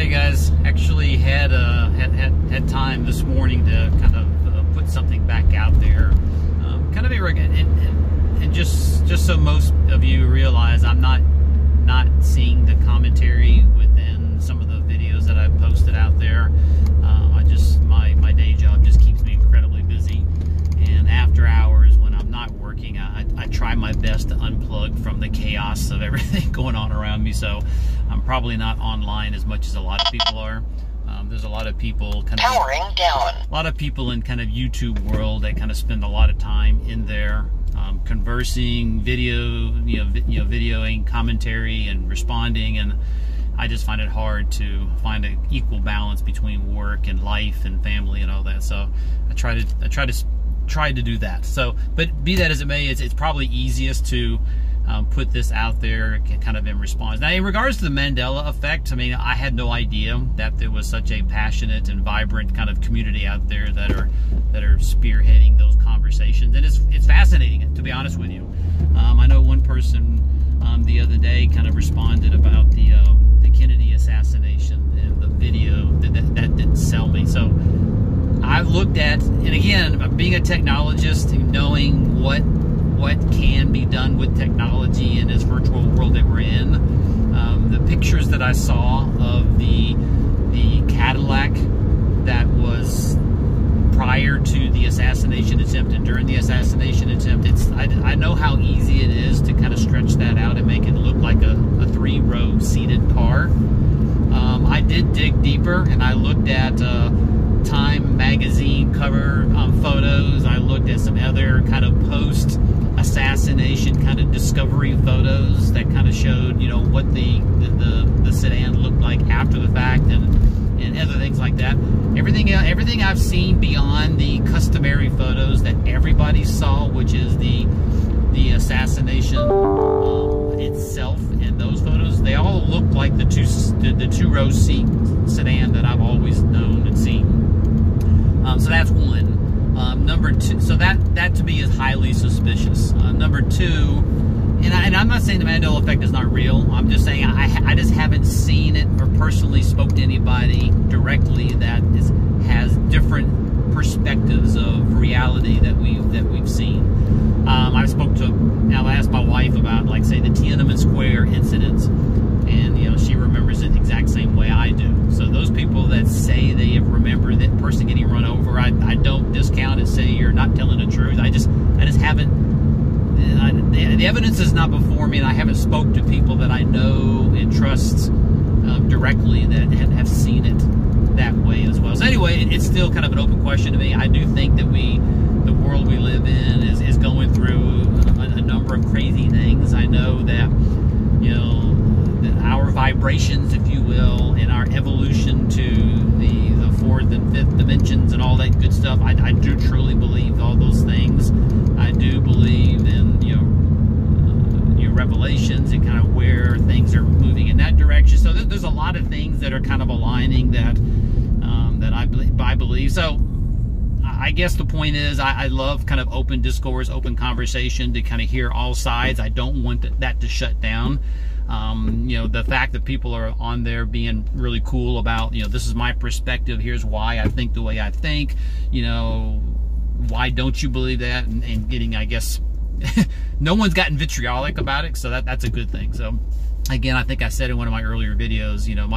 Hey guys, actually had time this morning to kind of put something back out there, kind of and just so most of you realize, I'm not seeing the commentary within some of the videos that I've posted out there. My day job just keeps me incredibly busy, and after hours when I'm not working, I try my best to unplug from the chaos of everything going on around me. So I'm probably not online as much as a lot of people are. There's a lot of people powering down. A lot of people in kind of YouTube world that kind of spend a lot of time in there conversing, videoing commentary and responding, and I just find it hard to find an equal balance between work and life and family and all that. So I try to do that. So, but be that as it may, it's probably easiest to put this out there kind of in response. Now, in regards to the Mandela effect, I mean, I had no idea that there was such a passionate and vibrant kind of community out there that are spearheading those conversations, and it's fascinating, to be honest with you. I know one person the other day kind of responded about the Kennedy assassination and the video that didn't sell me. So I looked at, and again, being a technologist, knowing what can be done with technology in this virtual world that we're in, the pictures that I saw of the Cadillac that was prior to the assassination attempt and during the assassination attempt, I know how easy it is to kind of stretch that out and make it look like a three-row seated car. I did dig deeper, and I looked at Time magazine cover photos. I looked at some other kind of post-assassination kind of discovery photos that kind of showed, you know, what the sedan looked like after the fact, and other things like that. Everything I've seen beyond the customary photos that everybody saw, which is the assassination itself, and those photos, they all look like the two-row seat sedan that I've always known and seen. So that's one. Number two, so that to me is highly suspicious. Number two, and I'm not saying the Mandela effect is not real. I'm just saying I just haven't seen it or personally spoke to anybody directly that has different perspectives of reality that we've seen. I asked my wife about, like, say, the Tiananmen Square incidents, and you know, she remembers it the exact same way I do. So those people that say they remember that person getting run over, I don't discount and say you're not telling the truth. I just haven't. The evidence is not before me, and I haven't spoke to people that I know and trust directly that have seen it that way as well. So anyway, it's still kind of an open question to me. I do think that the world we live in is going through a number of crazy things. I know that, you know, that our vibrations, if you will, and our evolution to the fourth and fifth dimensions and all that good stuff, I do truly believe all those things. I do believe in, you know, revelations and kind of where things are moving in that direction. So there's a lot of things that are kind of aligning that I believe. So I guess the point is, I love kind of open discourse, open conversation, to kind of hear all sides. I don't want that to shut down. You know, the fact that people are on there being really cool about, you know, this is my perspective, here's why I think the way I think, you know, why don't you believe that, and getting, I guess, no one's gotten vitriolic about it, so that's a good thing. So again, I think I said in one of my earlier videos, you know,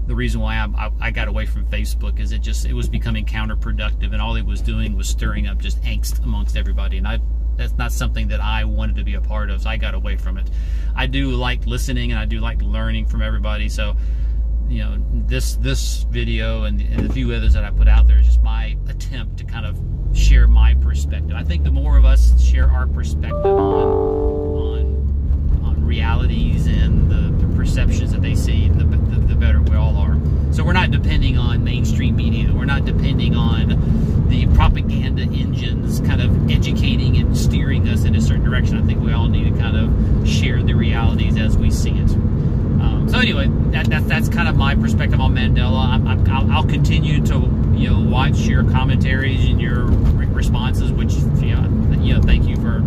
the reason why I got away from Facebook is it was becoming counterproductive, and all it was doing was stirring up just angst amongst everybody, and that's not something that I wanted to be a part of, so I got away from it. I do like listening, and I do like learning from everybody. So, you know, this video and the few others that I put out there is just my attempt to kind of share my perspective. I think the more of us share our perspective on realities and the perceptions that they see, the better we all are. So we're not depending on mainstream media. We're not depending on the propaganda engines kind of educating and steering us in a certain direction. I think we all need to kind of share the realities as we see it. So anyway, that's kind of my perspective on Mandela. I'll continue to, you know, watch your commentaries and your responses, which, you know, thank you for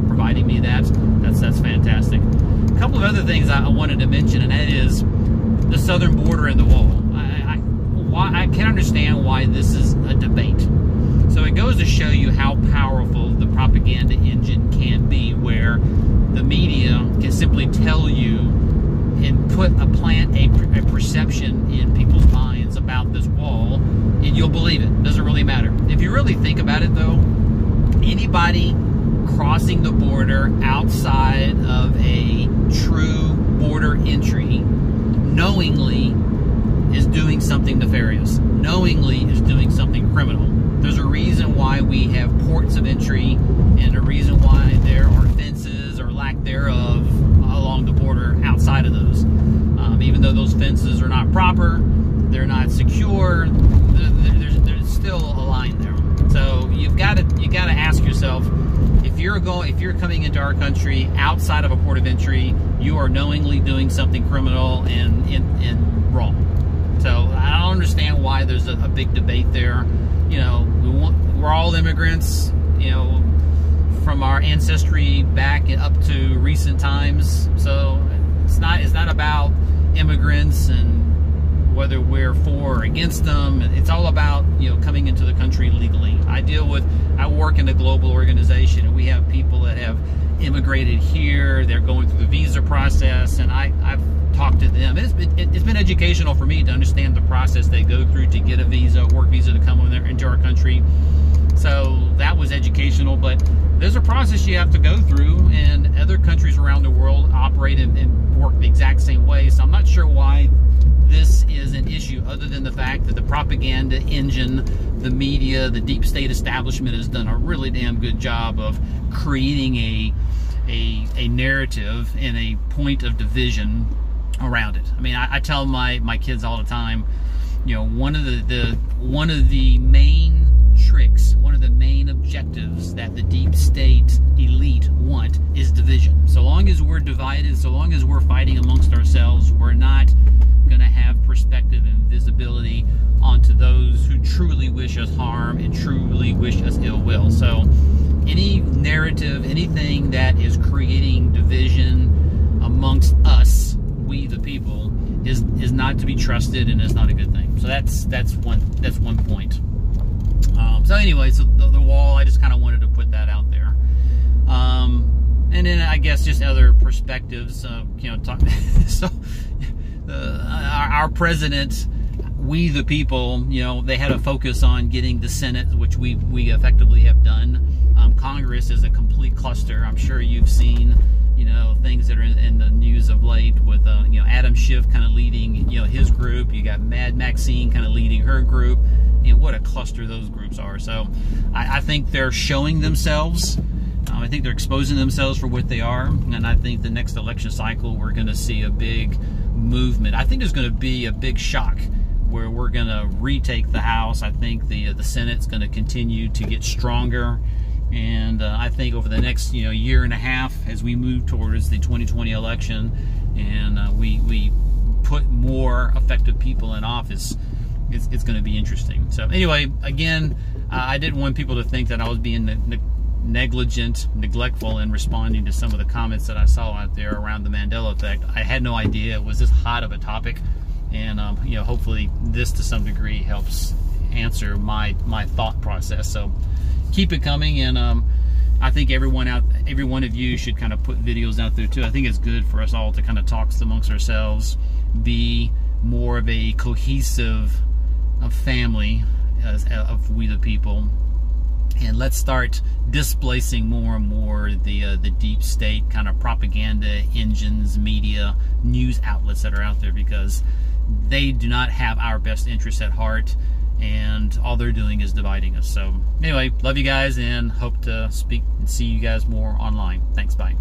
providing me that. That's fantastic. A couple of other things I wanted to mention, and that is the southern border and the wall. understand why this is a debate. So it goes to show you how powerful the propaganda engine can be, where the media can simply tell you and plant a perception in people's minds about this wall, and you'll believe it. Doesn't really matter. If you really think about it, though, anybody crossing the border outside of a true border entry knowingly is doing something nefarious, knowingly is doing something criminal. There's a reason why we have ports of entry, and a reason why there are fences or lack thereof along the border outside of those. Even though those fences are not proper, they're not secure, there's still a line there. So you got to ask yourself, if you're coming into our country outside of a port of entry, you are knowingly doing something criminal and wrong. So I don't understand why there's a big debate there. You know, we're all immigrants, you know, from our ancestry back up to recent times. So it's not about immigrants and whether we're for or against them. It's all about, you know, coming into the country legally. I work in a global organization, and we have people that have immigrated here. They're going through the visa process, and I've talked to them. It's been educational for me to understand the process they go through to get a visa, work visa, to come into our country. So that was educational, but there's a process you have to go through, and other countries around the world operate and work the exact same way. So I'm not sure why this is an issue, other than the fact that the propaganda engine, the media, the deep state establishment has done a really damn good job of creating a narrative and a point of division around it. I mean, I tell my kids all the time, you know, one of the main tricks, one of the main objectives that the deep state elite want is division. So long as we're divided, so long as we're fighting amongst ourselves, we're not going to have perspective and visibility onto those who truly wish us harm and truly wish us ill will. So any narrative, anything that is creating division amongst us, we the people, is not to be trusted, and is not a good thing. So that's one point. So anyway, so the wall, I just kind of wanted to put that out there. And then I guess just other perspectives, you know, so our president, we the people, you know, they had a focus on getting the Senate, which we effectively have done. Congress is a complete cluster. I'm sure you've seen, you know, things that are in the news of late with, you know, Adam Schiff kind of leading, you know, his group. You got Mad Maxine kind of leading her group. You know, what a cluster those groups are. So I think they're showing themselves. I think they're exposing themselves for what they are. And I think the next election cycle, we're going to see a big movement. I think there's going to be a big shock where we're going to retake the House. I think the Senate's going to continue to get stronger. And I think over the next, you know, year and a half, as we move towards the 2020 election, and we put more effective people in office, it's going to be interesting. So anyway, again, I didn't want people to think that I was being negligent, neglectful in responding to some of the comments that I saw out there around the Mandela effect. I had no idea it was this hot of a topic, and you know, hopefully this to some degree helps answer my thought process. So keep it coming, and I think every one of you should kind of put videos out there too. I think it's good for us all to kind of talk amongst ourselves, be more of a cohesive family of we the people, and let's start displacing more and more the deep state kind of propaganda engines, media, news outlets that are out there, because they do not have our best interests at heart, and all they're doing is dividing us. So anyway, love you guys, and hope to speak and see you guys more online. Thanks, bye.